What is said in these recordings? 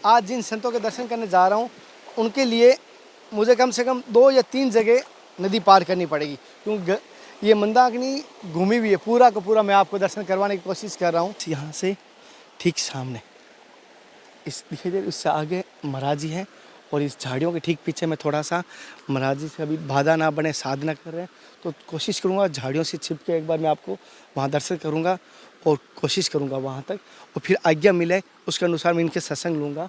आज जिन संतों के दर्शन करने जा रहा हूँ उनके लिए मुझे कम से कम 2 या 3 जगह नदी पार करनी पड़ेगी, क्योंकि ये मंदाकिनी घूमी हुई है। पूरा का पूरा मैं आपको दर्शन करवाने की कोशिश कर रहा हूँ। यहाँ से ठीक सामने इस दिखाई दे उससे आगे महाराज जी हैं, और इस झाड़ियों के ठीक पीछे मैं थोड़ा सा महाराज जी से अभी बाधा ना बने, साधना कर रहे हैं, तो कोशिश करूँगा झाड़ियों से छिप के एक बार मैं आपको वहाँ दर्शन करूँगा और कोशिश करूँगा वहाँ तक, और फिर आज्ञा मिले उसके अनुसार मैं इनके सत्संग लूँगा।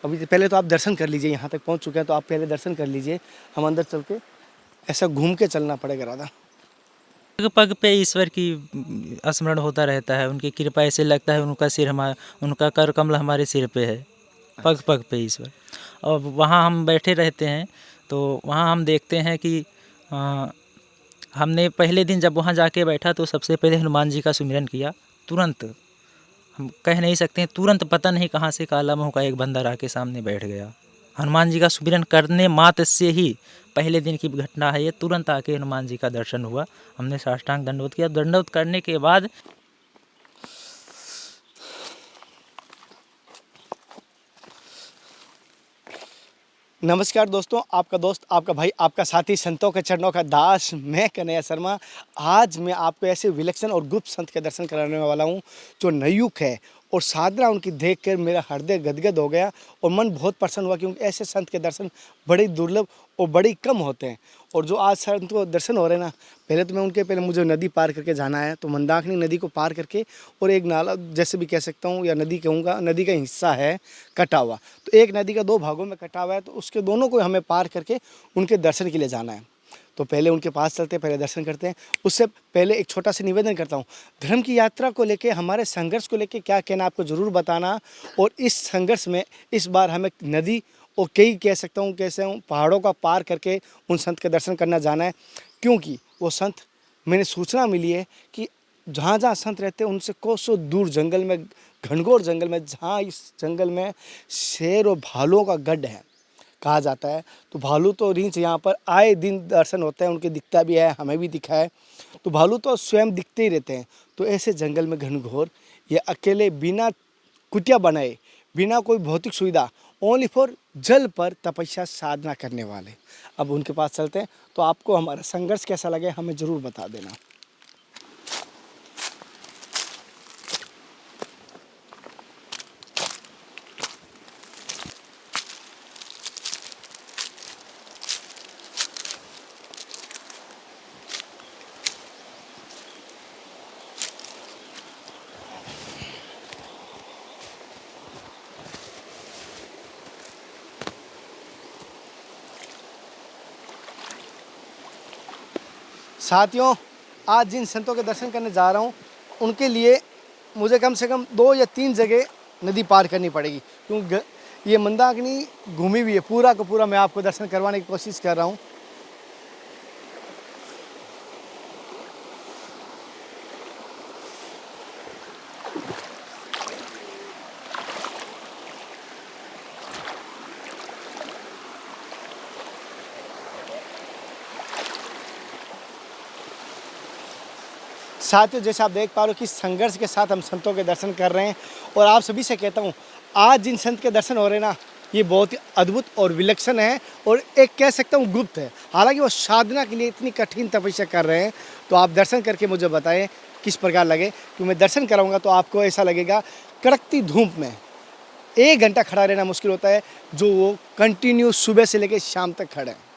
अभी पहले तो आप दर्शन कर लीजिए, यहाँ तक पहुँच चुके हैं तो आप पहले दर्शन कर लीजिए, हम अंदर चल के ऐसा घूम के चलना पड़ेगा राधा। पग पग पे ईश्वर की स्मरण होता रहता है, उनकी कृपा ऐसे लगता है उनका सिर उनका कर कमल हमारे सिर पे है। पग पग पे ईश्वर। और वहाँ हम बैठे रहते हैं तो वहाँ हम देखते हैं कि हमने पहले दिन जब वहाँ जाके बैठा तो सबसे पहले हनुमान जी का सुमिरन किया। तुरंत हम कह नहीं सकते हैं, तुरंत पता नहीं कहाँ से काला मुँह का एक बंदर आके सामने बैठ गया। हनुमान जी का सुमिरन करने मात्र से ही पहले दिन की घटना है ये, तुरंत आके हनुमान जी का दर्शन हुआ। हमने साष्टांग दंडवत किया। दंडवत करने के बाद नमस्कार दोस्तों, आपका दोस्त, आपका भाई, आपका साथी, संतों के चरणों का दास, मैं कन्हैया शर्मा। आज मैं आपको ऐसे विलक्षण और गुप्त संत के दर्शन कराने वाला हूँ जो नयुक है, और साधना उनकी देखकर मेरा हृदय गदगद हो गया और मन बहुत प्रसन्न हुआ, क्योंकि ऐसे संत के दर्शन बड़े दुर्लभ और बड़े कम होते हैं। और जो आज संत को दर्शन हो रहे हैं ना, पहले मुझे नदी पार करके जाना है, तो मंदाकिनी नदी को पार करके, और एक नाला जैसे भी कह सकता हूँ या नदी कहूँगा, नदी का हिस्सा है कटा हुआ, तो एक नदी का 2 भागों में कटा हुआ है, तो उसके दोनों को हमें पार करके उनके दर्शन के लिए जाना है। तो पहले उनके पास चलते हैं, पहले दर्शन करते हैं। उससे पहले एक छोटा सा निवेदन करता हूँ, धर्म की यात्रा को लेके, हमारे संघर्ष को लेके क्या कहना आपको ज़रूर बताना। और इस संघर्ष में इस बार हमें नदी और कई कह सकता हूँ कैसे हूँ पहाड़ों का पार करके उन संत के दर्शन करना जाना है, क्योंकि वो संत, मैंने सूचना मिली है कि जहाँ जहाँ संत रहते हैं उनसे कोसों दूर जंगल में, घनघोर जंगल में, जहाँ इस जंगल में शेर और भालुओं का गढ़ है कहा जाता है। तो भालू तो रींच यहाँ पर आए दिन दर्शन होते हैं, उनके दिखता भी है, हमें भी दिखा है। तो भालू तो स्वयं दिखते ही रहते हैं। तो ऐसे जंगल में घनघोर ये अकेले बिना कुटिया बनाए, बिना कोई भौतिक सुविधा, ओनली फॉर जल पर तपस्या साधना करने वाले, अब उनके पास चलते हैं। तो आपको हमारा संघर्ष कैसा लगे हमें ज़रूर बता देना। साथियों, आज जिन संतों के दर्शन करने जा रहा हूँ उनके लिए मुझे कम से कम 2 या 3 जगह नदी पार करनी पड़ेगी, क्योंकि ये मंदाकिनी घूमी हुई है। पूरा का पूरा मैं आपको दर्शन करवाने की कोशिश कर रहा हूँ। साथियों, जैसे आप देख पा रहे हो कि संघर्ष के साथ हम संतों के दर्शन कर रहे हैं, और आप सभी से कहता हूँ आज जिन संत के दर्शन हो रहे हैं ना, ये बहुत ही अद्भुत और विलक्षण है, और एक कह सकता हूँ गुप्त है। हालांकि वो साधना के लिए इतनी कठिन तपस्या कर रहे हैं। तो आप दर्शन करके मुझे बताएं किस प्रकार लगे, क्योंकि मैं दर्शन कराऊंगा तो आपको ऐसा लगेगा कड़कती धूप में 1 घंटा खड़ा रहना मुश्किल होता है, जो वो कंटिन्यू सुबह से लेकर शाम तक खड़े हैं।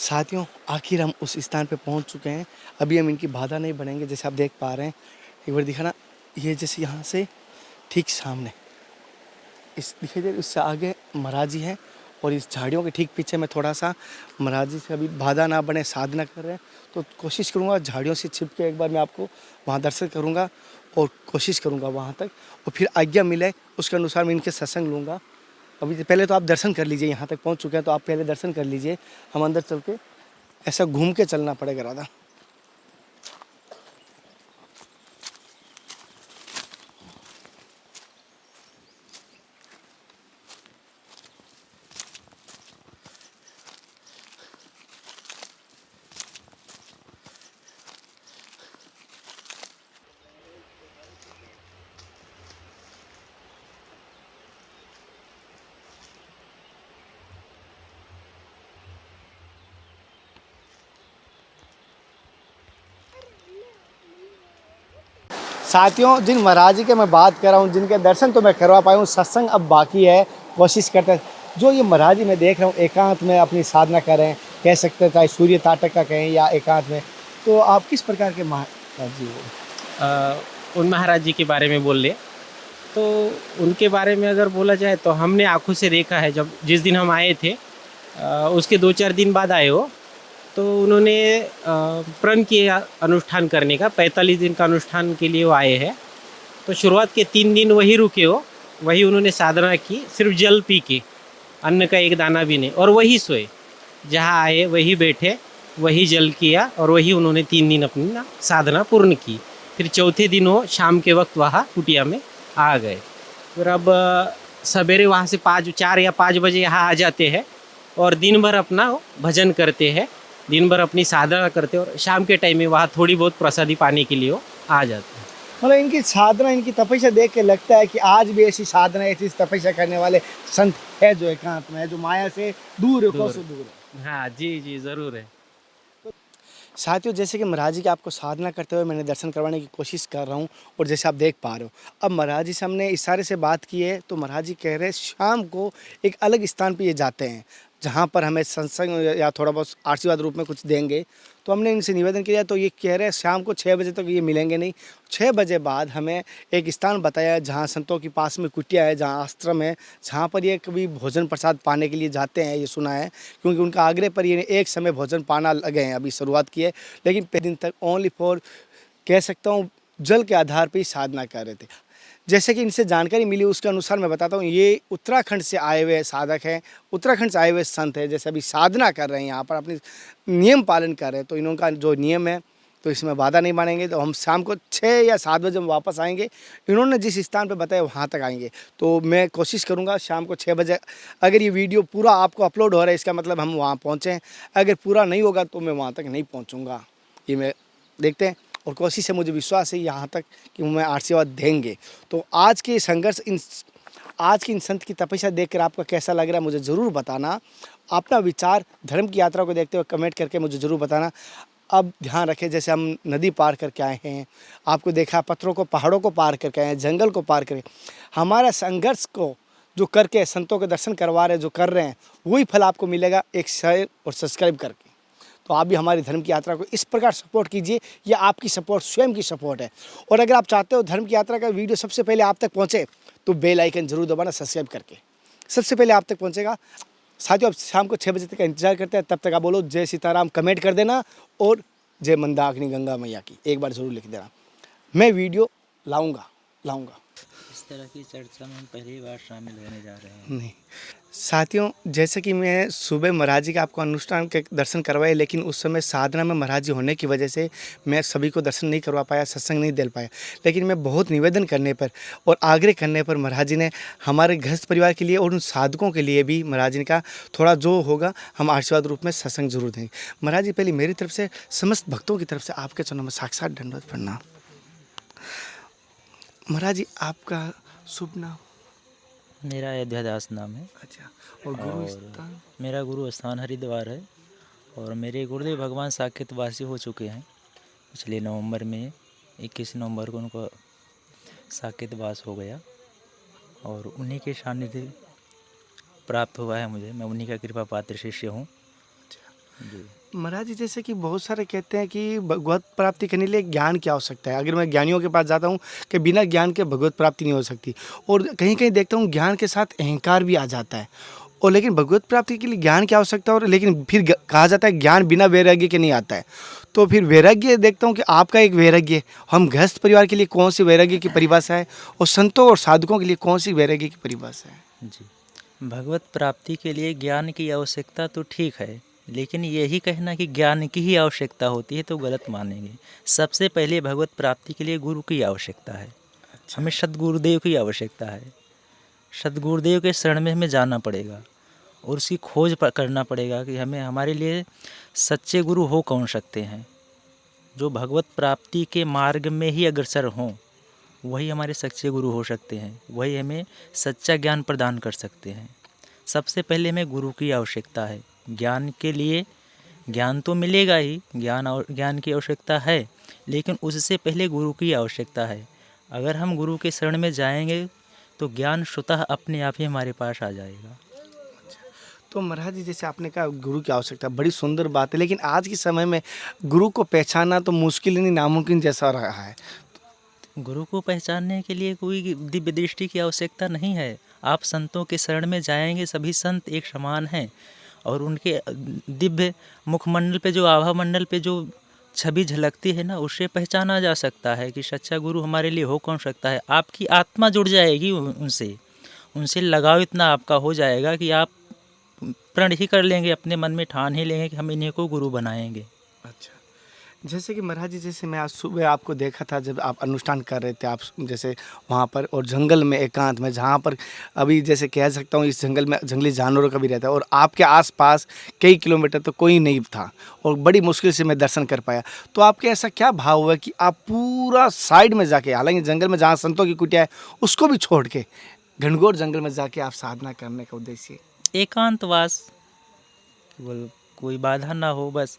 साथियों, आखिर हम उस स्थान पे पहुंच चुके हैं। अभी हम इनकी बाधा नहीं बनेंगे, जैसे आप देख पा रहे हैं। एक बार दिखाना, ये जैसे यहाँ से ठीक सामने इस दिखाई दे उससे आगे महाराज जी हैं, और इस झाड़ियों के ठीक पीछे मैं थोड़ा सा महाराज जी से अभी बाधा ना बने, साधना कर रहे हैं, तो कोशिश करूँगा झाड़ियों से छिप के एक बार मैं आपको वहाँ दर्शन करूँगा और कोशिश करूँगा वहाँ तक, और फिर आज्ञा मिले उसके अनुसार मैं इनके सत्संग लूँगा। अभी पहले तो आप दर्शन कर लीजिए, यहाँ तक पहुँच चुके हैं तो आप पहले दर्शन कर लीजिए, हम अंदर चल के ऐसा घूम के चलना पड़ेगा राधा। साथियों, जिन महाराज जी के मैं बात कर रहा हूँ, जिनके दर्शन तो मैं करवा पाया हूँ, सत्संग अब बाकी है, कोशिश करते हैं। जो ये महाराज जी मैं देख रहा हूँ एकांत में अपनी साधना कर रहे हैं, कह सकते हैं चाहे सूर्य ताटक का कहें या एकांत में, तो आप किस प्रकार के महाराज जी हो? उन महाराज जी के बारे में बोल ले तो उनके बारे में अगर बोला जाए तो हमने आंखों से देखा है। जब जिस दिन हम आए थे उसके 2-4 दिन बाद आए हो, तो उन्होंने प्रण किया अनुष्ठान करने का, 45 दिन का अनुष्ठान के लिए वो आए हैं। तो शुरुआत के 3 दिन वही रुके हो, वही उन्होंने साधना की, सिर्फ जल पी के, अन्न का एक दाना भी नहीं, और वही सोए, जहाँ आए वही बैठे, वही जल किया और वही उन्होंने 3 दिन अपनी ना साधना पूर्ण की। फिर चौथे दिन वो शाम के वक्त वहाँ कुटिया में आ गए। फिर अब सवेरे वहाँ से 4 या 5 बजे यहाँ आ जाते हैं और दिन भर अपना वो भजन करते हैं, दिन भर अपनी साधना करते हैं, और शाम के टाइम में वहाँ थोड़ी बहुत प्रसादी पाने के लिए वो आ जाते हैं। मतलब इनकी साधना, इनकी तपस्या देख के लगता है कि आज भी ऐसी साधना, ऐसी तपस्या करने वाले संत है जो एकांत में है, जो माया से दूर है, कोसों दूर है। हाँ जी जी, ज़रूर है। साथियों, जैसे कि महाराज जी के आपको साधना करते हुए मैंने दर्शन करवाने की कोशिश कर रहा हूँ, और जैसे आप देख पा रहे हो, अब महाराज जी से हमने इशारे से बात की है, तो महाराज जी कह रहे हैं शाम को एक अलग स्थान पे ये जाते हैं, जहाँ पर हमें सत्संग या थोड़ा बहुत आशीर्वाद रूप में कुछ देंगे। तो हमने इनसे निवेदन किया, तो ये कह रहे हैं शाम को 6 बजे तक ये मिलेंगे नहीं, 6 बजे बाद हमें एक स्थान बताया है जहाँ संतों के पास में कुटिया है, जहाँ आश्रम है, जहाँ पर ये कभी भोजन प्रसाद पाने के लिए जाते हैं, ये सुना है, क्योंकि उनका आग्रह पर ये एक समय भोजन पाना लगे हैं, अभी शुरुआत की है, लेकिन पहले दिन तक ओनली फॉर कह सकता हूँ जल के आधार पर ही साधना कर रहे थे। जैसे कि इनसे जानकारी मिली उसके अनुसार मैं बताता हूँ, ये उत्तराखंड से आए हुए साधक हैं, उत्तराखंड से आए हुए संत हैं। जैसे अभी साधना कर रहे हैं, यहाँ पर अपनी नियम पालन कर रहे हैं, तो इनका जो नियम है तो इसमें बाधा नहीं मानेंगे। तो हम शाम को 6 या 7 बजे हम वापस आएंगे, इन्होंने जिस स्थान पर बताया वहाँ तक आएंगे। तो मैं कोशिश करूँगा शाम को 6 बजे, अगर ये वीडियो पूरा आपको अपलोड हो रहा है इसका मतलब हम वहाँ पहुँचें, अगर पूरा नहीं होगा तो मैं वहाँ तक नहीं पहुँचूँगा, ये मैं देखते हैं। और कोशिश है, मुझे विश्वास है यहाँ तक कि हमें आशीर्वाद देंगे। तो आज के संघर्ष, आज की इन संत की तपस्या देखकर आपका कैसा लग रहा है मुझे ज़रूर बताना। अपना विचार धर्म की यात्रा को देखते हुए कमेंट करके मुझे ज़रूर बताना। अब ध्यान रखें, जैसे हम नदी पार करके आए हैं, आपको देखा पत्थरों को, पहाड़ों को पार करके आए हैं, जंगल को पार करके, हमारा संघर्ष को जो करके संतों के दर्शन करवा रहे हैं, जो कर रहे हैं, वही फल आपको मिलेगा एक शेयर और सब्सक्राइब करके। तो आप भी हमारी धर्म की यात्रा को इस प्रकार सपोर्ट कीजिए, यह आपकी सपोर्ट स्वयं की सपोर्ट है। और अगर आप चाहते हो धर्म की यात्रा का वीडियो सबसे पहले आप तक पहुंचे, तो बेल आइकन जरूर दबाना, सब्सक्राइब करके, सबसे पहले आप तक पहुंचेगा। साथियों, अब शाम को 6 बजे तक का इंतजार करते हैं, तब तक आप बोलो जय सीताराम कमेंट कर देना, और जय मंदाकिनी गंगा मैया की एक बार ज़रूर लिख देना। मैं वीडियो लाऊंगा। इस तरह की चर्चा में हम पहली बार शामिल होने जा रहे हैं। नहीं साथियों, जैसे कि मैं सुबह महाराज जी का आपको अनुष्ठान के दर्शन करवाए, लेकिन उस समय साधना में महाराज जी होने की वजह से मैं सभी को दर्शन नहीं करवा पाया, सत्संग नहीं दे पाया। लेकिन मैं बहुत निवेदन करने पर और आग्रह करने पर महाराज जी ने हमारे गृहस्थ परिवार के लिए और उन साधकों के लिए भी महाराज जी ने कहा थोड़ा जो होगा हम आशीर्वाद रूप में सत्संग जरूर देंगे। महाराज जी, पहले मेरी तरफ से समस्त भक्तों की तरफ से आपके चरणों में साक्षात दंडवत प्रणाम। महाराज जी, आपका शुभ नाम? मेरा अयोध्या दास नाम है। अच्छा, और गुरु स्थान? मेरा गुरु स्थान हरिद्वार है, और मेरे गुरुदेव भगवान साकेतवासी हो चुके हैं। पिछले नवंबर में 21 नवंबर को उनको साकेतवास हो गया, और उन्हीं के सानिध्य प्राप्त हुआ है मुझे। मैं उन्हीं का कृपा पात्र शिष्य हूँ जी। महाराज जी, जैसे कि बहुत सारे कहते हैं कि भगवत प्राप्ति करने के लिए ज्ञान की आवश्यकता है। अगर मैं ज्ञानियों के पास जाता हूँ कि बिना ज्ञान के भगवत प्राप्ति नहीं हो सकती, और कहीं कहीं देखता हूँ ज्ञान के साथ अहंकार भी आ जाता है। और लेकिन भगवत प्राप्ति के लिए ज्ञान की आवश्यकता और लेकिन फिर कहा जाता है ज्ञान बिना वैराग्य के नहीं आता है। तो फिर वैराग्य देखता हूँ कि आपका एक वैराग्य, हम गृहस्थ परिवार के लिए कौन सी वैराग्य की परिभाषा है और संतों और साधकों के लिए कौन सी वैराग्य की परिभाषा है? जी, भगवत प्राप्ति के लिए ज्ञान की आवश्यकता तो ठीक है, लेकिन यही कहना कि ज्ञान की ही आवश्यकता होती है तो गलत मानेंगे। सबसे पहले भगवत प्राप्ति के लिए गुरु की आवश्यकता है। हमें सद्गुरुदेव की आवश्यकता है। सद्गुरुदेव के शरण में हमें जाना पड़ेगा और उसकी खोज करना पड़ेगा कि हमें हमारे लिए सच्चे गुरु हो कौन सकते हैं। जो भगवत प्राप्ति के मार्ग में ही अग्रसर हों वही हमारे सच्चे गुरु हो सकते हैं, वही हमें सच्चा ज्ञान प्रदान कर सकते हैं। सबसे पहले हमें गुरु की आवश्यकता है। ज्ञान के लिए ज्ञान तो मिलेगा ही, ज्ञान की आवश्यकता है, लेकिन उससे पहले गुरु की आवश्यकता है। अगर हम गुरु के शरण में जाएंगे तो ज्ञान स्वतः अपने आप ही हमारे पास आ जाएगा। तो महाराज जी जैसे आपने कहा गुरु की आवश्यकता, बड़ी सुंदर बात है, लेकिन आज के समय में गुरु को पहचानना तो मुश्किल नहीं नामुमकिन जैसा रहा है। गुरु को पहचानने के लिए कोई दिव्य दृष्टि की आवश्यकता नहीं है। आप संतों के शरण में जाएंगे, सभी संत एक समान हैं और उनके दिव्य मुखमंडल पे जो आभा मंडल पे जो छवि झलकती है ना, उससे पहचाना जा सकता है कि सच्चा गुरु हमारे लिए हो कौन सकता है। आपकी आत्मा जुड़ जाएगी उनसे लगाव इतना आपका हो जाएगा कि आप प्रण ही कर लेंगे, अपने मन में ठान ही लेंगे कि हम इन्हीं को गुरु बनाएंगे। अच्छा, जैसे कि महाराज जी जैसे मैं आज सुबह आपको देखा था जब आप अनुष्ठान कर रहे थे, आप जैसे वहाँ पर और जंगल में एकांत में, जहाँ पर अभी जैसे कह सकता हूँ इस जंगल में जंगली जानवरों का भी रहता है और आपके आसपास कई किलोमीटर तो कोई नहीं था और बड़ी मुश्किल से मैं दर्शन कर पाया। तो आपके ऐसा क्या भाव हुआ कि आप पूरा साइड में जाके, हालांकि जंगल में जहाँ संतों की कुटिया है उसको भी छोड़ के घनघोर जंगल में जाके आप साधना करने का उद्देश्य? एकांतवास, केवल कोई बाधा ना हो बस।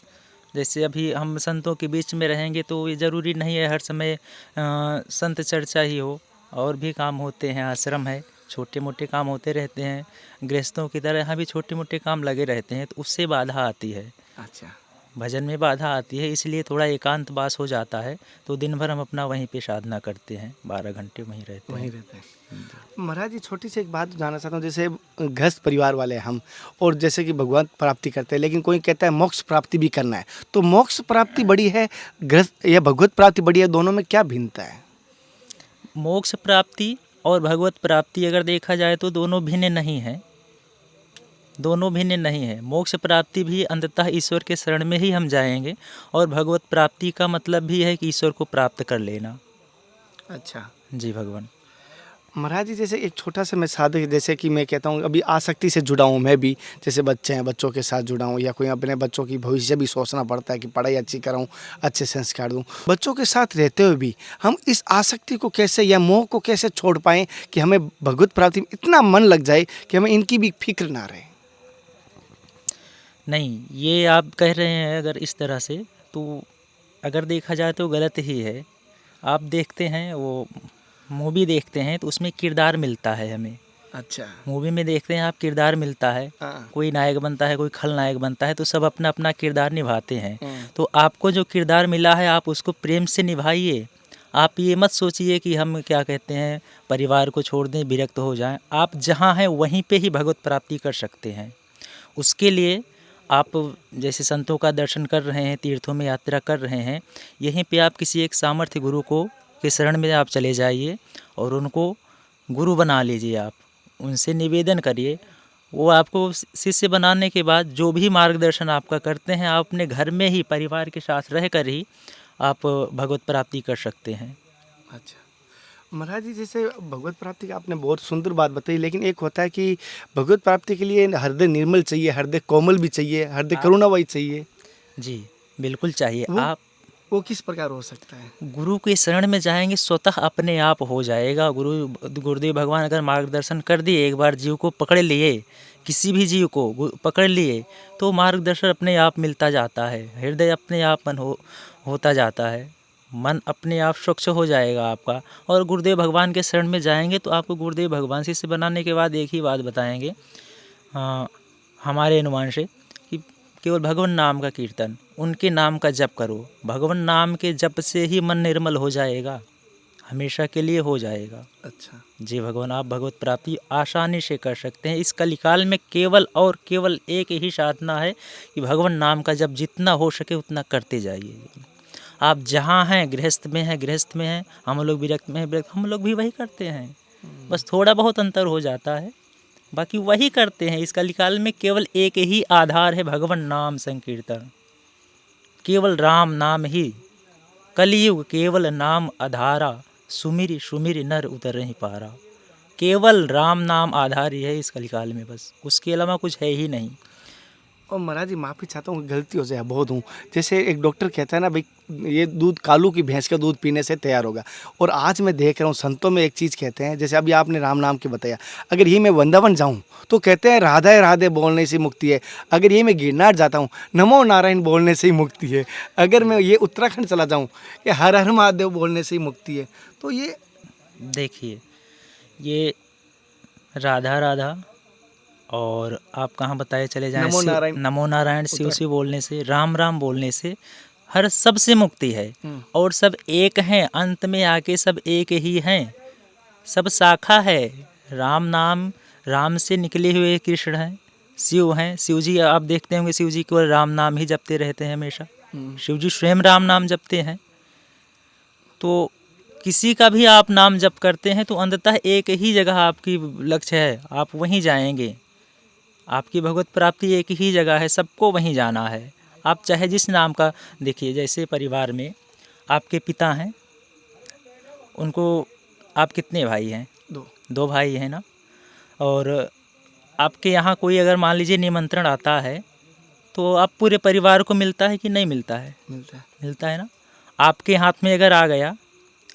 जैसे अभी हम संतों के बीच में रहेंगे तो ये ज़रूरी नहीं है हर समय संत चर्चा ही हो, और भी काम होते हैं। आश्रम है, छोटे मोटे काम होते रहते हैं। गृहस्थों की तरह यहाँ भी छोटे मोटे काम लगे रहते हैं, तो उससे बाधा आती है। अच्छा, भजन में बाधा आती है, इसलिए थोड़ा एकांतवास हो जाता है। तो दिन भर हम अपना वहीं पे साधना करते हैं, 12 घंटे वहीं रहते वहीं हैं। रहते हैं। महाराज जी छोटी सी एक बात जानना चाहता हूँ, जैसे गृहस्थ परिवार वाले हम और जैसे कि भगवान प्राप्ति करते हैं, लेकिन कोई कहता है मोक्ष प्राप्ति भी करना है, तो मोक्ष प्राप्ति बड़ी है गृहस्थ या भगवत प्राप्ति बड़ी है, दोनों में क्या भिन्नता है? मोक्ष प्राप्ति और भगवत प्राप्ति अगर देखा जाए तो दोनों भिन्न नहीं हैं। दोनों भिन्न नहीं है। मोक्ष प्राप्ति भी अंततः ईश्वर के शरण में ही हम जाएंगे, और भगवत प्राप्ति का मतलब भी है कि ईश्वर को प्राप्त कर लेना। अच्छा जी भगवान। महाराज जी जैसे एक छोटा सा मैं साधक, जैसे कि मैं कहता हूँ अभी आसक्ति से जुड़ा हूँ मैं भी, जैसे बच्चे हैं बच्चों के साथ जुड़ा हूँ, या कोई अपने बच्चों की भविष्य भी सोचना पड़ता है कि पढ़ाई अच्छी कराऊँ, अच्छे संस्कार दूँ। बच्चों के साथ रहते हुए भी हम इस आसक्ति को कैसे या मोह को कैसे छोड़ पाएँ कि हमें भगवत प्राप्ति में इतना मन लग जाए कि हमें इनकी भी फिक्र ना रहे? नहीं, ये आप कह रहे हैं अगर इस तरह से, तो अगर देखा जाए तो गलत ही है। आप देखते हैं वो मूवी देखते हैं तो उसमें किरदार मिलता है हमें। अच्छा, मूवी में देखते हैं आप, किरदार मिलता है, हाँ, कोई नायक बनता है, कोई खलनायक बनता है, तो सब अपना अपना किरदार निभाते हैं। हाँ। तो आपको जो किरदार मिला है आप उसको प्रेम से निभाइए। आप ये मत सोचिए कि हम क्या कहते हैं परिवार को छोड़ दें, विरक्त हो जाएं। आप जहाँ हैं वहीं पे ही भगवत प्राप्ति कर सकते हैं। उसके लिए आप जैसे संतों का दर्शन कर रहे हैं, तीर्थों में यात्रा कर रहे हैं, यहीं पे आप किसी एक सामर्थ्य गुरु को के शरण में आप चले जाइए और उनको गुरु बना लीजिए। आप उनसे निवेदन करिए, वो आपको शिष्य बनाने के बाद जो भी मार्गदर्शन आपका करते हैं, आप अपने घर में ही परिवार के साथ रह कर ही आप भगवत प्राप्ति कर सकते हैं। अच्छा महाराज जी जैसे भगवत प्राप्ति का आपने बहुत सुंदर बात बताई, लेकिन एक होता है कि भगवत प्राप्ति के लिए हृदय निर्मल चाहिए, हृदय कोमल भी चाहिए, हृदय करुणामयी चाहिए। जी बिल्कुल चाहिए। वो- वो किस प्रकार हो सकता है? गुरु के शरण में जाएंगे, स्वतः अपने आप हो जाएगा। गुरुदेव भगवान अगर मार्गदर्शन कर दिए, एक बार जीव को पकड़ लिए, किसी भी जीव को पकड़ लिए, तो मार्गदर्शन अपने आप मिलता जाता है। हृदय अपने आप होता जाता है, मन अपने आप स्वच्छ हो जाएगा आपका। और गुरुदेव भगवान के शरण में जाएंगे तो आपको गुरुदेव भगवान शिष्य बनाने के बाद एक ही बात बताएंगे हमारे अनुमान से, कि केवल भगवान नाम का कीर्तन, उनके नाम का जप करो। भगवान नाम के जप से ही मन निर्मल हो जाएगा। हमेशा के लिए हो जाएगा। अच्छा। जी भगवान, आप भगवत प्राप्ति आसानी से कर सकते हैं। इस कलिकाल में केवल और केवल एक ही साधना है कि भगवान नाम का जब जितना हो सके उतना करते जाइए। आप जहाँ हैं, गृहस्थ में हैं, गृहस्थ में हैं, हम लोग विरक्त में हैं, विरक्त, हम लोग भी वही करते हैं। बस थोड़ा बहुत अंतर हो जाता है, बाकी वही करते हैं। इस कलिकाल में केवल एक ही आधार है, भगवान नाम संकीर्तन। केवल राम नाम ही कलियुग, केवल नाम आधारा, सुमिरि सुमिरि नर उतर नहीं पा रहा। केवल राम नाम आधार ही है इस कलिकाल में, बस उसके अलावा कुछ है ही नहीं। और महाराज जी माफ़ी चाहता हूँ, गलती हो जाए बहुत हूँ। जैसे एक डॉक्टर कहता है ना भाई, ये दूध कालू की भैंस का दूध पीने से तैयार होगा। और आज मैं देख रहा हूँ संतों में एक चीज़ कहते हैं, जैसे अभी आपने राम नाम के बताया, अगर ये मैं वृंदावन जाऊँ तो कहते हैं राधे राधे बोलने से मुक्ति है। अगर ये मैं गिरनार जाता हूँ नमो नारायण बोलने से ही मुक्ति है। अगर मैं ये उत्तराखंड चला जाऊँ कि हर हर महादेव बोलने से ही मुक्ति है। तो ये देखिए, ये राधा राधा और आप कहाँ बताए चले जाएं, नमो नारायण, नमो नारायण, शिव शिव बोलने से, राम राम बोलने से हर सबसे मुक्ति है। और सब एक हैं, अंत में आके सब एक ही हैं, सब शाखा है। राम नाम, राम से निकले हुए कृष्ण हैं, शिव हैं। शिव जी आप देखते होंगे, शिव जी केवल राम नाम ही जपते रहते हैं हमेशा। शिव जी स्वयं राम नाम जपते हैं। तो किसी का भी आप नाम जप करते हैं तो अंततः एक ही जगह आपकी लक्ष्य है, आप वहीं जाएंगे। आपकी भगवत प्राप्ति एक ही जगह है, सबको वहीं जाना है। आप चाहे जिस नाम का, देखिए जैसे परिवार में आपके पिता हैं, उनको, आप कितने भाई हैं? दो भाई हैं ना। और आपके यहाँ कोई अगर मान लीजिए निमंत्रण आता है तो आप पूरे परिवार को मिलता है कि नहीं मिलता है? मिलता है ना। आपके हाथ में अगर आ गया,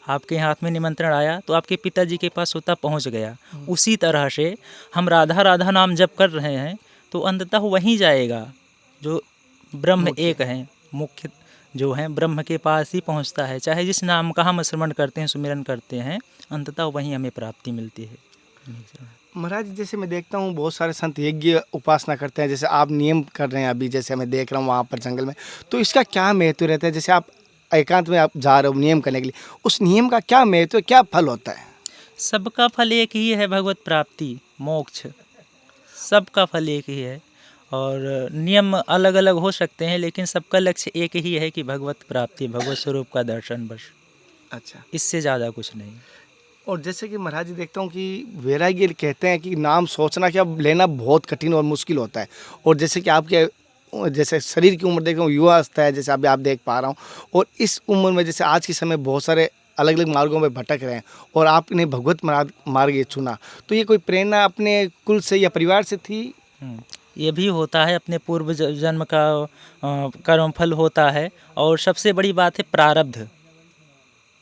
आपके हाथ में निमंत्रण आया तो आपके पिताजी के पास स्वतः पहुंच गया। उसी तरह से हम राधा राधा नाम जप कर रहे हैं तो अंततः वहीं जाएगा। जो ब्रह्म एक हैं, मुख्य जो हैं, ब्रह्म के पास ही पहुंचता है। चाहे जिस नाम का हम स्मरण करते हैं, सुमिरन करते हैं, अंततः वहीं हमें प्राप्ति मिलती है। महाराज जैसे मैं देखता हूँ बहुत सारे संत यज्ञ उपासना करते हैं, जैसे आप नियम कर रहे हैं अभी, जैसे मैं देख रहा हूँ वहाँ पर जंगल में, तो इसका क्या महत्व रहता है? जैसे आप एकांत में आप जा रहे हो नियम करने के लिए, उस नियम का क्या महत्व, क्या फल होता है? सबका फल एक ही है, भगवत प्राप्ति, मोक्ष। सबका फल एक ही है। और नियम अलग अलग हो सकते हैं, लेकिन सबका लक्ष्य एक ही है कि भगवत प्राप्ति, भगवत स्वरूप का दर्शन, बस। अच्छा। इससे ज़्यादा कुछ नहीं। और जैसे कि महाराज जी देखता हूँ कि वैराग्य कहते हैं कि नाम सोचना क्या लेना बहुत कठिन और मुश्किल होता है। और जैसे कि आपके जैसे शरीर की उम्र देख रहा हूँ, युवा अवस्था है, जैसे अभी आप देख पा रहा हूँ, और इस उम्र में जैसे आज के समय बहुत सारे अलग अलग मार्गों में भटक रहे हैं और आपने भगवत मार्ग ये चुना, तो ये कोई प्रेरणा अपने कुल से या परिवार से थी? ये भी होता है, अपने पूर्व जन्म का कर्मफल होता है। और सबसे बड़ी बात है प्रारब्ध।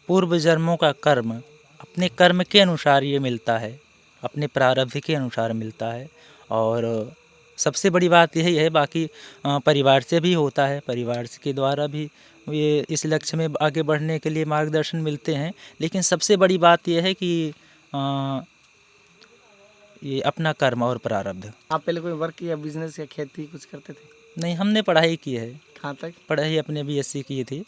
पूर्व जन्मों का कर्म, अपने कर्म के अनुसार ये मिलता है, अपने प्रारब्ध के अनुसार मिलता है। और सबसे बड़ी बात यही है। बाकी परिवार से भी होता है, परिवार के द्वारा भी ये इस लक्ष्य में आगे बढ़ने के लिए मार्गदर्शन मिलते हैं। लेकिन सबसे बड़ी बात यह है कि ये अपना कर्म और प्रारब्ध। आप पहले कोई वर्क या बिजनेस या खेती कुछ करते थे? नहीं, हमने पढ़ाई की है। कहाँ तक? पढ़ाई अपने BSc की थी,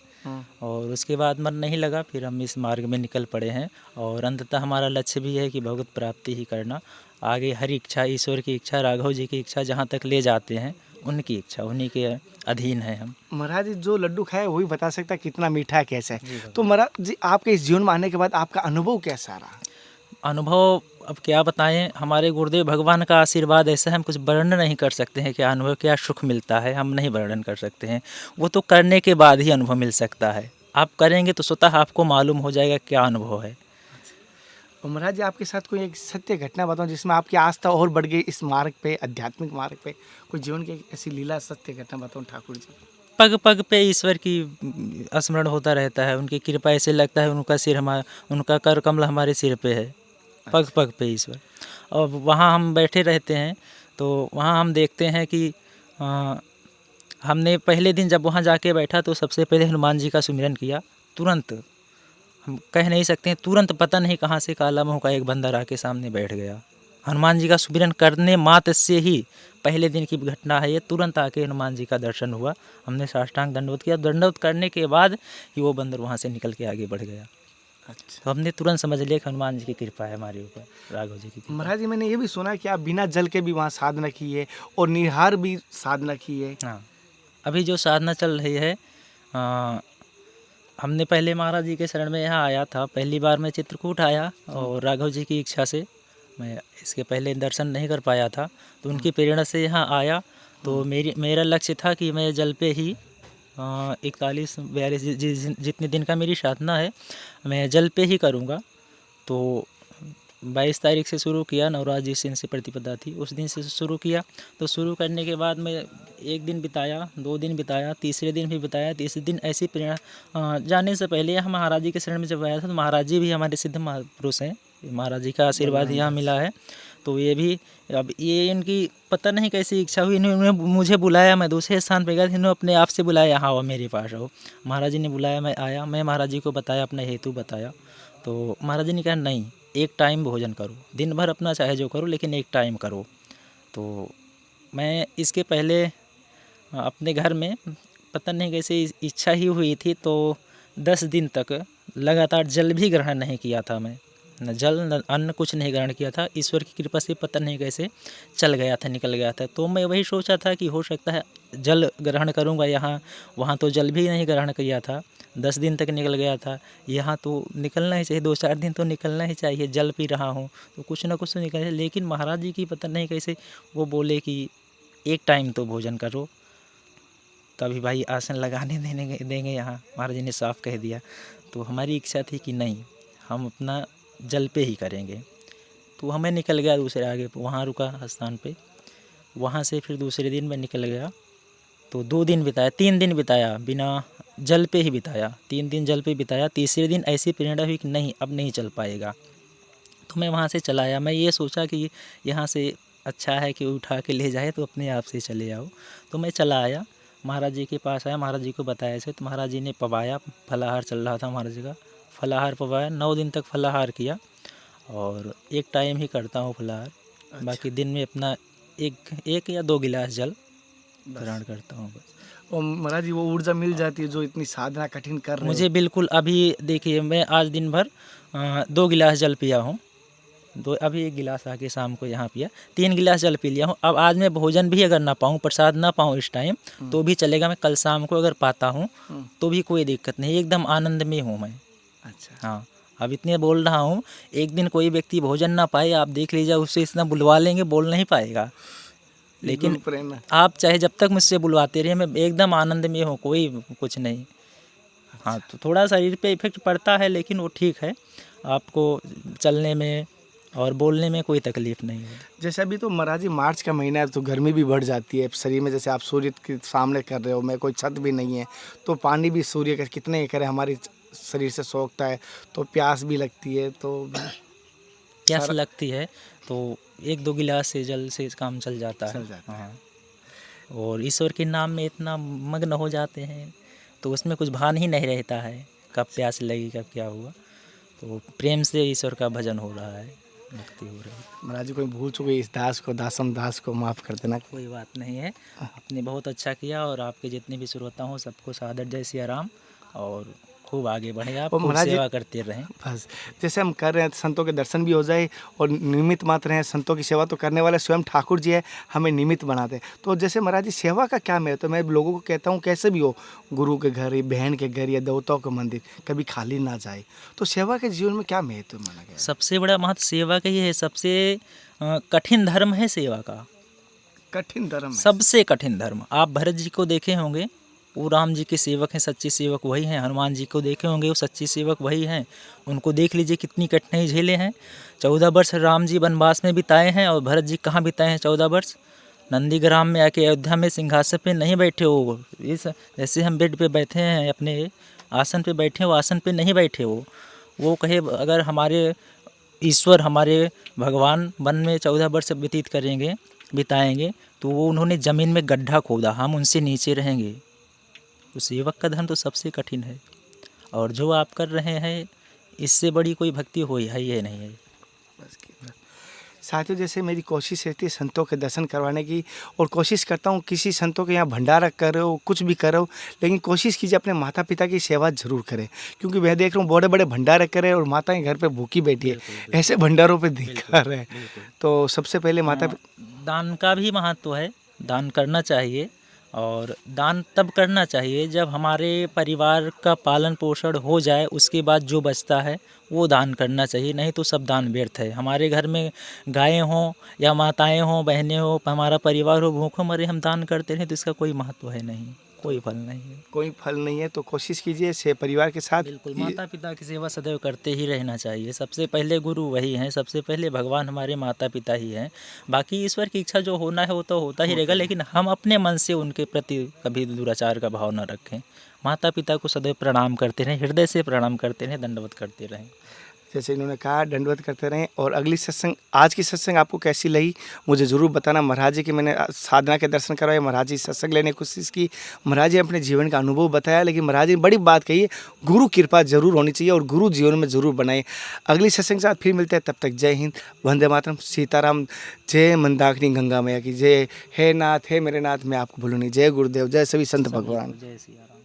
और उसके बाद मन नहीं लगा, फिर हम इस मार्ग में निकल पड़े हैं। और अंततः हमारा लक्ष्य भी है कि भगवत प्राप्ति ही करना। आगे हर इच्छा, ईश्वर की इच्छा, राघव जी की इच्छा जहाँ तक ले जाते हैं, उनकी इच्छा, उन्हीं के अधीन है हम। महाराज जी जो लड्डू खाए वही बता सकता है कितना मीठा है, कैसा है। तो महाराज जी आपके इस जीवन में आने के बाद आपका अनुभव कैसा रहा? अनुभव अब क्या बताएं, हमारे गुरुदेव भगवान का आशीर्वाद ऐसा है, हम कुछ वर्णन नहीं कर सकते हैं। क्या अनुभव, क्या सुख मिलता है, हम नहीं वर्णन कर सकते हैं। वो तो करने के बाद ही अनुभव मिल सकता है। आप करेंगे तो स्वतः आपको मालूम हो जाएगा क्या अनुभव है। और महाराज जी आपके साथ कोई एक सत्य घटना बताओ जिसमें आपकी आस्था और बढ़ गई इस मार्ग पे, आध्यात्मिक मार्ग पे, कोई जीवन की ऐसी लीला सत्य घटना बताओ ठाकुर जी। पग पग पे ईश्वर की स्मरण होता रहता है, उनकी कृपा ऐसे लगता है उनका सिर उनका कर कमल हमारे सिर पे है। पग पग पे ईश्वर। और वहाँ हम बैठे रहते हैं तो वहाँ हम देखते हैं कि हमने पहले दिन जब वहाँ जाके बैठा तो सबसे पहले हनुमान जी का सुमिरन किया। तुरंत, हम कह नहीं सकते हैं, तुरंत पता नहीं कहाँ से काला मुँह का एक बंदर आके सामने बैठ गया। हनुमान जी का सुमिरन करने मात्र से ही, पहले दिन की घटना है ये, तुरंत आके हनुमान जी का दर्शन हुआ। हमने साष्टांग दंडवत किया। दंडवत करने के बाद ही वो बंदर वहाँ से निकल के आगे बढ़ गया। अच्छा तो हमने तुरंत समझ लिया कि हनुमान जी की कृपा है हमारे ऊपर, राघव जी की कृपा। महाराज जी, मैंने ये भी सुना है कि आप बिना जल के भी वहाँ साधना की है और निहार भी साधना की है। हाँ, अभी जो साधना चल रही है, हमने पहले महाराज जी के शरण में यहाँ आया था, पहली बार मैं चित्रकूट आया और राघव जी की इच्छा से, मैं इसके पहले दर्शन नहीं कर पाया था, तो उनकी प्रेरणा से यहाँ आया। तो मेरा लक्ष्य था कि मैं जल पे ही 41-42 जितने दिन का मेरी साधना है मैं जल पे ही करूँगा। तो 22 तारीख से शुरू किया, नवराज जिस दिन से प्रतिपदा थी उस दिन से शुरू किया। तो शुरू करने के बाद मैं एक दिन बिताया, 2 दिन बिताया, तीसरे दिन भी बिताया। तीसरे दिन ऐसी प्रेरणा, जाने से पहले यहाँ महाराज जी के शरण में जब आया था तो महाराज जी भी हमारे सिद्ध महापुरुष हैं, महाराज जी का आशीर्वाद यहाँ मिला है। तो ये भी, अब ये इनकी पता नहीं कैसी इच्छा हुई, इन्होंने मुझे बुलाया, मैं दूसरे स्थान पर गया, इन्होंने अपने आप से बुलाया, यहाँ आओ मेरे पास आओ। महाराज जी ने बुलाया, मैं आया, मैं महाराज जी को बताया, अपना हेतु बताया। तो महाराज जी ने कहा नहीं, एक टाइम भोजन करो, दिन भर अपना चाहे जो करो लेकिन एक टाइम करो। तो मैं इसके पहले अपने घर में पता नहीं कैसे इच्छा ही हुई थी, तो 10 दिन तक लगातार जल भी ग्रहण नहीं किया था मैं, न जल न अन्न, कुछ नहीं ग्रहण किया था। ईश्वर की कृपा से पता नहीं कैसे चल गया था, निकल गया था। तो मैं वही सोचा था कि हो सकता है जल ग्रहण करूँगा यहाँ, वहाँ तो जल भी नहीं ग्रहण किया था, 10 दिन तक निकल गया था। यहाँ तो निकलना ही चाहिए, 2-4 दिन तो निकलना ही चाहिए, जल पी रहा हूँ तो कुछ ना कुछ तो निकल जाए। लेकिन महाराज जी की पता नहीं कैसे वो बोले कि एक टाइम तो भोजन करो, तभी भाई आसन लगाने देंगे यहाँ, महाराज जी ने साफ कह दिया। तो हमारी इच्छा थी कि नहीं, हम अपना जल पे ही करेंगे। तो हमें निकल गया दूसरे आगे, वहाँ रुका स्थान पे, वहाँ से फिर दूसरे दिन मैं निकल गया। तो 2 दिन बिताया, 3 दिन बिताया बिना जल पे ही बिताया, 3 दिन जल पे बिताया। तीसरे दिन ऐसी प्रेरणा हुई कि नहीं, अब नहीं चल पाएगा, तो मैं वहाँ से चला आया। मैं ये सोचा कि यहाँ से अच्छा है कि उठा के ले जाए, तो अपने आप से चले आओ। तो मैं चला आया, महाराज जी के पास आया, महाराज जी को बताया ऐसे, तो महाराज जी ने पवाया, फलाहार चल रहा था महाराज जी का, फलाहार पवाया, 9 दिन तक फलाहार किया और एक टाइम ही करता हूँ फलाहार। बाकी दिन में अपना एक या 2 गिलास जल ग्रहण करता हूँ बस। और महाराज जी, वो ऊर्जा मिल जाती है जो इतनी साधना कठिन कर रहे हो। मुझे बिल्कुल, अभी देखिए मैं आज दिन भर 2 गिलास जल पिया हूँ, अभी 1 गिलास आके शाम को यहाँ पिया, 3 गिलास जल पी लिया हूँ। अब आज मैं भोजन भी अगर ना पाऊँ, प्रसाद ना पाऊँ इस टाइम, तो भी चलेगा, मैं कल शाम को अगर पाता हूँ तो भी कोई दिक्कत नहीं, एकदम आनंद में हूँ मैं। अच्छा, हाँ, अब इतने बोल रहा हूँ, एक दिन कोई व्यक्ति भोजन ना पाए, आप देख लीजिए, उससे इतना बुलवा लेंगे, बोल नहीं पाएगा। लेकिन गुरु प्रेरणा। आप चाहे जब तक मुझसे बुलवाते रहिए, मैं एकदम आनंद में हूँ, कोई कुछ नहीं। हाँ, तो थोड़ा शरीर पे इफेक्ट पड़ता है, लेकिन वो ठीक है, आपको चलने में और बोलने में कोई तकलीफ नहीं है। जैसे अभी तो महाराज जी मार्च का महीना है, तो गर्मी भी बढ़ जाती है शरीर में, जैसे आप सूर्य के सामने कर रहे हो, मैं कोई छत भी नहीं है, तो पानी भी सूर्य का कितने एकड़ हमारे शरीर से सोखता है, तो प्यास भी लगती है, तो प्यास सारा- लगती है तो 1-2 गिलास से जल से काम चल जाता है। चल जाता है। हाँ, और ईश्वर के नाम में इतना मग्न हो जाते हैं, तो उसमें कुछ भान ही नहीं रहता है, कब प्यास लगी, कब क्या हुआ। तो प्रेम से ईश्वर का भजन हो रहा है, भक्ति हो रही है। महाराज जी, कोई भूल चुके इस दास को, दासम दास को माफ़ कर देना। कोई बात नहीं है, आपने बहुत अच्छा किया, और आपके जितने भी श्रोता हों सबको सादर जय सिया राम, और खूब आगे बढ़े, आप और खूब महाराज जी- सेवा करते रहें। बस जैसे हम कर रहे हैं, संतों के दर्शन भी हो जाए और निमित्त मात्र हैं, संतों की सेवा तो करने वाले स्वयं ठाकुर जी है, हमें निमित्त बनाते हैं। तो जैसे महाराज जी, सेवा का क्या महत्व है? मैं लोगों को कहता हूँ, कैसे भी हो, गुरु के घर या बहन के घर या देवताओं के मंदिर कभी खाली ना जाए, तो सेवा के जीवन में क्या महत्व माना गया है? सबसे बड़ा महत्व सेवा का ही है, सबसे कठिन धर्म है सेवा का, कठिन धर्म है। सबसे कठिन धर्म। आप भरत जी को देखे होंगे, वो राम जी के सेवक हैं, सच्चे सेवक वही हैं। हनुमान जी को देखे होंगे, वो सच्चे सेवक वही हैं। उनको देख लीजिए कितनी कठिनाई झेले हैं। 14 वर्ष राम जी वनवास में बिताए हैं, और भरत जी कहाँ बिताए हैं 14 वर्ष? नंदीग्राम में आके अयोध्या में सिंहासन पे नहीं बैठे हो, इस जैसे हम बेड पे बैठे हैं, अपने आसन पे बैठे, वो आसन पे नहीं बैठे हो। वो कहे अगर हमारे ईश्वर, हमारे भगवान वन में 14 वर्ष व्यतीत करेंगे, बिताएंगे, तो वो उन्होंने ज़मीन में गड्ढा खोदा, हम उनसे नीचे रहेंगे। तो सेवक का धर्म तो सबसे कठिन है, और जो आप कर रहे हैं, इससे बड़ी कोई भक्ति हो है ही नहीं है। साथियों, जैसे मेरी कोशिश रहती है संतों के दर्शन करवाने की, और कोशिश करता हूँ किसी संतों के यहाँ भंडारा करो, कुछ भी करो, लेकिन कोशिश कीजिए अपने माता पिता की सेवा जरूर करें, क्योंकि मैं देख रहा हूँ बड़े बड़े भंडारे करें और माताएं घर पे भूखी बैठी है, ऐसे भंडारों पे दिखा रहे हैं। तो सबसे पहले माता हाँ, दान का भी महत्व है, दान करना चाहिए। और दान तब करना चाहिए जब हमारे परिवार का पालन पोषण हो जाए, उसके बाद जो बचता है वो दान करना चाहिए, नहीं तो सब दान व्यर्थ है। हमारे घर में गायें हों या माताएं हों, बहनें हों, हमारा परिवार हो, भूखों मरे, हम दान करते रहें तो इसका कोई महत्व है नहीं, कोई फल नहीं है। कोई फल नहीं है। तो कोशिश कीजिए से परिवार के साथ बिल्कुल, माता पिता की सेवा सदैव करते ही रहना चाहिए। सबसे पहले गुरु वही हैं, सबसे पहले भगवान हमारे माता पिता ही हैं। बाकी ईश्वर की इच्छा जो होना है वो तो होता ही रहेगा, लेकिन हम अपने मन से उनके प्रति कभी दुराचार का भाव न रखें। माता पिता को सदैव प्रणाम करते रहें, हृदय से प्रणाम करते रहें, दंडवत करते रहें। जैसे इन्होंने कहा, दंडवत करते रहें। और अगली सत्संग, आज की सत्संग आपको कैसी लगी मुझे ज़रूर बताना। महाराज जी के मैंने साधना के दर्शन करवाए, महाराज जी सत्संग लेने की कोशिश की, महाराज जी अपने जीवन का अनुभव बताया, लेकिन महाराज जी ने बड़ी बात कही है, गुरु कृपा जरूर होनी चाहिए और गुरु जीवन में ज़रूर बनाए। अगली सत्संग के साथ फिर मिलते हैं, तब तक जय हिंद, वंदे मातरम, सीताराम, जय मंदाकिनी गंगा मैया की जय। हे नाथ, हे मेरे नाथ, मैं आपको भूलूँ नहीं। जय गुरुदेव, जय सभी संत भगवान। जय सिया राम।